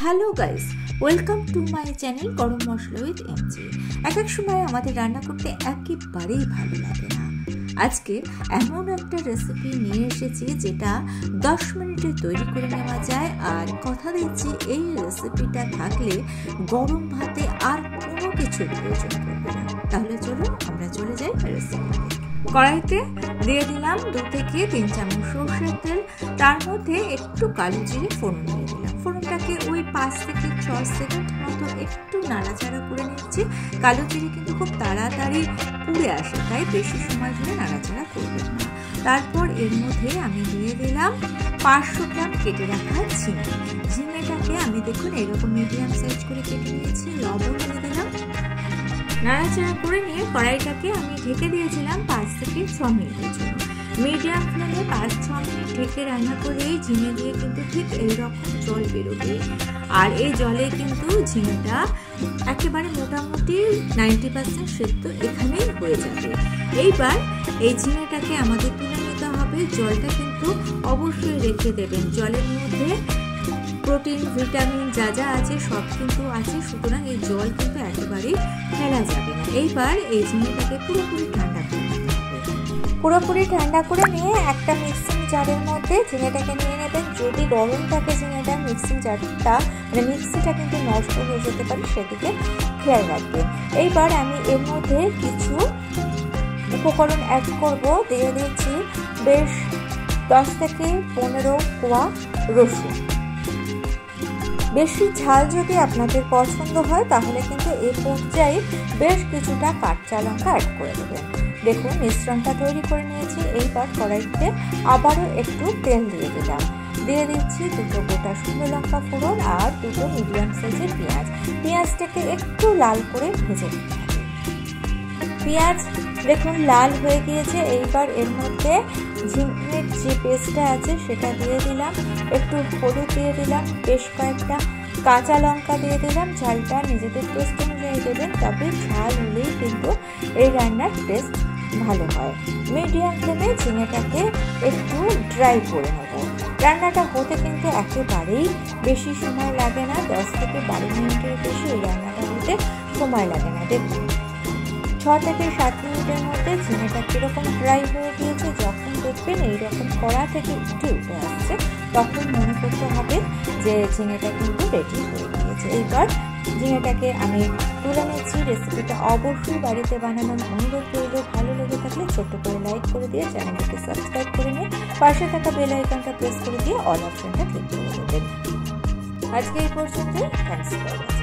Hello guys, welcome to my channel গরম মশলা with MG. এক সময় আমাদের রান্না করতে একেবারেই ভালো লাগে না। আজকে এমন একটা রেসিপি নিয়ে এসেছি যেটা 10 মিনিটে তৈরি করে নেওয়া যায়, আর কথা দিচ্ছি এই রেসিপিটা থাকলে গরম ভাতে আর কোনো কিছুর প্রয়োজন পড়বে না। তাহলে চলো আমরা চলে যাই রেসিপিতে। কড়াইতে দিয়ে দিলাম 2 থেকে 3 চামচ সরষের তেল, তার মধ্যে একটু কালো জিরে ফোড়ন দিয়ে দিলাম। ফোড়নটাকে ওই 5 থেকে 6 সেকেন্ড মতো একটু নাড়াচাড়া করে নিচ্ছি। কালো জিরে কিন্তু খুব তাড়াতাড়ি পুড়ে আসে, তাই বেশি সময় ধরে নাড়াচাড়া করবেন না। তারপর এর মধ্যে আমি দিয়ে দিলাম 500 গ্রাম কেটে রাখা ঝিঙে। ঝিঙেটাকে আমি দেখুন এরকম মিডিয়াম সাইজ করে কেটে নিয়েছি। লবণ দিয়ে দিলাম, নাড়াচাড়া করে নিয়ে কড়াইটাকে আমি ঢেকে দিয়েছিলাম 5 থেকে 6 মিনিটের জন্য। মিডিয়াম ফ্লেমে 5-6 মিনিট ঢেকে রান্না করলেই ঝিঙে দিয়ে কিন্তু ঠিক এইরকম জল বেরোবে, আর এই জলে কিন্তু ঝিঙেটা একেবারে মোটামুটি 90% সেদ্ধ এখানেই হয়ে যাবে। এইবার এই ঝিঙেটাকে আমাদের তুলে নিতে হবে। জলটা কিন্তু অবশ্যই রেখে দেবেন। জলের মধ্যে প্রোটিন, ভিটামিন যা যা আছে সব কিন্তু আছে, সুতরাং এই জল কিন্তু একেবারেই ফেলা যাবে না। এইবার এই ঝিঙেটাকে পুরোপুরি ঠান্ডা করে নিতে হবে। পুরোপুরি ঠান্ডা করে নিয়ে একটা মিক্সিং জারের মধ্যে ঝিঙেটাকে নিয়ে নেবেন। যদি গরম থাকে ঝিঙেটা, মিক্সিং জারটা মানে মিক্সিটা কিন্তু নষ্ট হয়ে যেতে পারে, সেদিকে খেয়াল রাখবেন। এইবার আমি এর মধ্যে কিছু উপকরণ অ্যাড করব। দিয়ে দিচ্ছি বেশ 10 থেকে 15 কোয়া রসুন। বেশি ঝাল যদি আপনাদের পছন্দ হয় তাহলে কিন্তু এই পর্যায়ে বেশ কিছুটা কাঁচা লঙ্কা অ্যাড করে দেবেন। দেখুন মিশ্রণটা তৈরি করে নিয়েছি। এইবার কড়াইতে আবারও একটু তেল দিয়ে দিলাম। দিয়ে দিচ্ছি 2 গোটা শুকনো লঙ্কা ফোড়ন আর 2 মিডিয়াম সাইজের পেঁয়াজ। পেঁয়াজটাকে একটু লাল করে ভেজে নিতে হবে। পেঁয়াজ দেখুন লাল হয়ে গিয়েছে। এইবার এর মধ্যে ঝিঙের যে পেস্টটা আছে সেটা দিয়ে দিলাম, একটু হলুদ দিয়ে দিলাম, বেশ কয়েকটা কাঁচা লঙ্কা দিয়ে দিলাম। ঝালটা নিজেদের টেস্ট অনুযায়ী দেবেন, তবে ঝাল হলেই কিন্তু এই রান্নার টেস্ট ভালো হয়। মিডিয়াম ফ্লেমে ঝিঙেটাকে একটু ড্রাই করে নেব। রান্নাটা হতে কিন্তু একেবারেই বেশি সময় লাগে না, 10 থেকে 12 মিনিটের বেশি এই রান্নাটা হতে সময় লাগে না। দেখুন 6 থেকে 7 মিনিটের মধ্যে ঝিঙেটা কীরকম ড্রাই হয়ে গিয়েছে। যখন দেখবেন এইরকম কড়া থেকে উঠে আসছে, তখন মনে করতে হবে যে ঝিঙেটা কিন্তু রেডি হয়ে গিয়েছে। এইবার ঝিঙেটাকে আমি তুলে নিচ্ছি। রেসিপিটা অবশ্যই বাড়িতে বানানোর অনুরোধ রইল। ভালো লেগে থাকলে ছোট্ট করে লাইক করে দিয়ে চ্যানেলটিকে সাবস্ক্রাইব করে নিয়ে পাশে থাকা বেল আইকনটা প্রেস করে দিয়ে অল অপশনটা ক্লিক করে দেবেন। আজকে এই পর্যন্ত, থ্যাঙ্কস ফর ওয়াচিং।